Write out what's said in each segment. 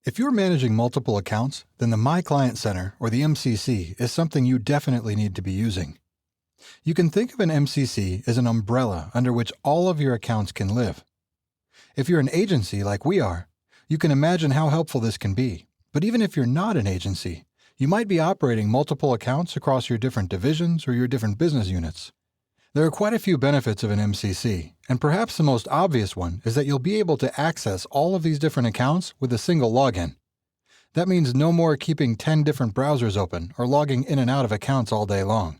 If you're managing multiple accounts, then the My Client Center, or the MCC, is something you definitely need to be using. You can think of an MCC as an umbrella under which all of your accounts can live. If you're an agency like we are, you can imagine how helpful this can be. But even if you're not an agency, you might be operating multiple accounts across your different divisions or your different business units. There are quite a few benefits of an MCC, and perhaps the most obvious one is that you'll be able to access all of these different accounts with a single login. That means no more keeping 10 different browsers open or logging in and out of accounts all day long.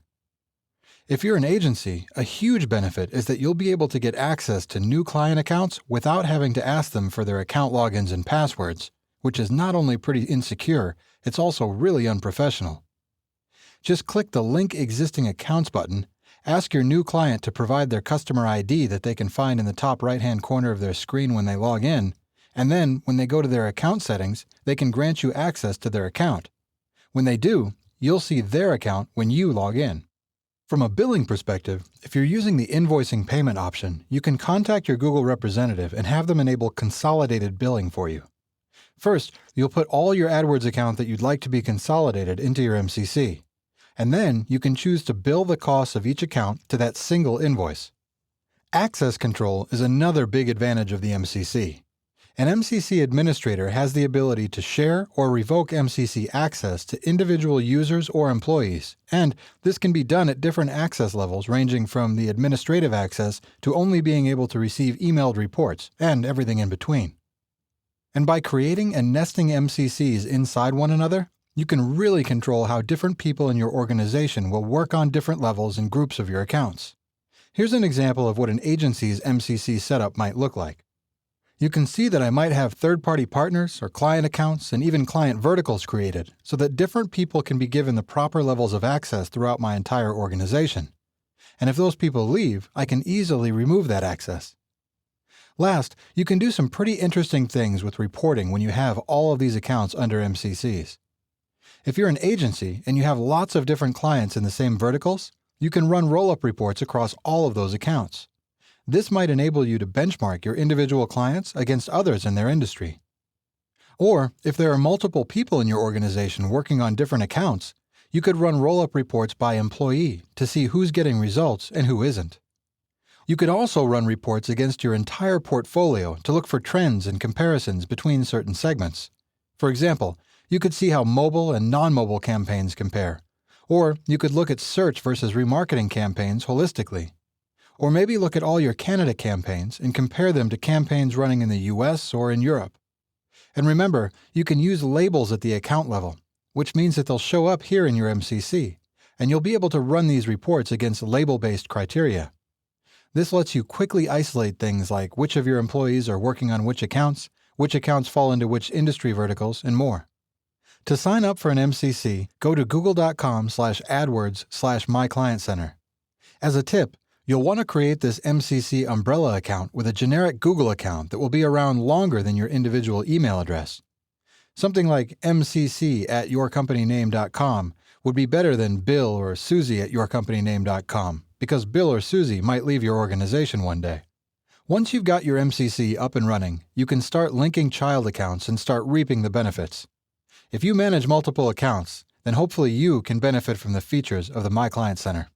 If you're an agency, a huge benefit is that you'll be able to get access to new client accounts without having to ask them for their account logins and passwords, which is not only pretty insecure, it's also really unprofessional. Just click the Link Existing Accounts button, ask your new client to provide their customer ID that they can find in the top right-hand corner of their screen when they log in, and then when they go to their account settings, they can grant you access to their account. When they do, you'll see their account when you log in. From a billing perspective, if you're using the invoicing payment option, you can contact your Google representative and have them enable consolidated billing for you. First, you'll put all your AdWords account that you'd like to be consolidated into your MCC. And then you can choose to bill the costs of each account to that single invoice. Access control is another big advantage of the MCC. An MCC administrator has the ability to share or revoke MCC access to individual users or employees, and this can be done at different access levels ranging from the administrative access to only being able to receive emailed reports and everything in between. And by creating and nesting MCCs inside one another, you can really control how different people in your organization will work on different levels and groups of your accounts. Here's an example of what an agency's MCC setup might look like. You can see that I might have third-party partners or client accounts and even client verticals created so that different people can be given the proper levels of access throughout my entire organization. And if those people leave, I can easily remove that access. Last, you can do some pretty interesting things with reporting when you have all of these accounts under MCCs. If you're an agency and you have lots of different clients in the same verticals, you can run roll-up reports across all of those accounts. This might enable you to benchmark your individual clients against others in their industry. Or, if there are multiple people in your organization working on different accounts, you could run roll-up reports by employee to see who's getting results and who isn't. You could also run reports against your entire portfolio to look for trends and comparisons between certain segments. For example, you could see how mobile and non-mobile campaigns compare. Or you could look at search versus remarketing campaigns holistically. Or maybe look at all your Canada campaigns and compare them to campaigns running in the US or in Europe. And remember, you can use labels at the account level, which means that they'll show up here in your MCC, and you'll be able to run these reports against label-based criteria. This lets you quickly isolate things like which of your employees are working on which accounts fall into which industry verticals, and more. To sign up for an MCC, go to google.com/AdWords/MyClientCenter. As a tip, you'll want to create this MCC umbrella account with a generic Google account that will be around longer than your individual email address. Something like mcc@yourcompanyname.com would be better than Bill or Susie@yourcompanyname.com, because Bill or Susie might leave your organization one day. Once you've got your MCC up and running, you can start linking child accounts and start reaping the benefits. If you manage multiple accounts, then hopefully you can benefit from the features of the My Client Center.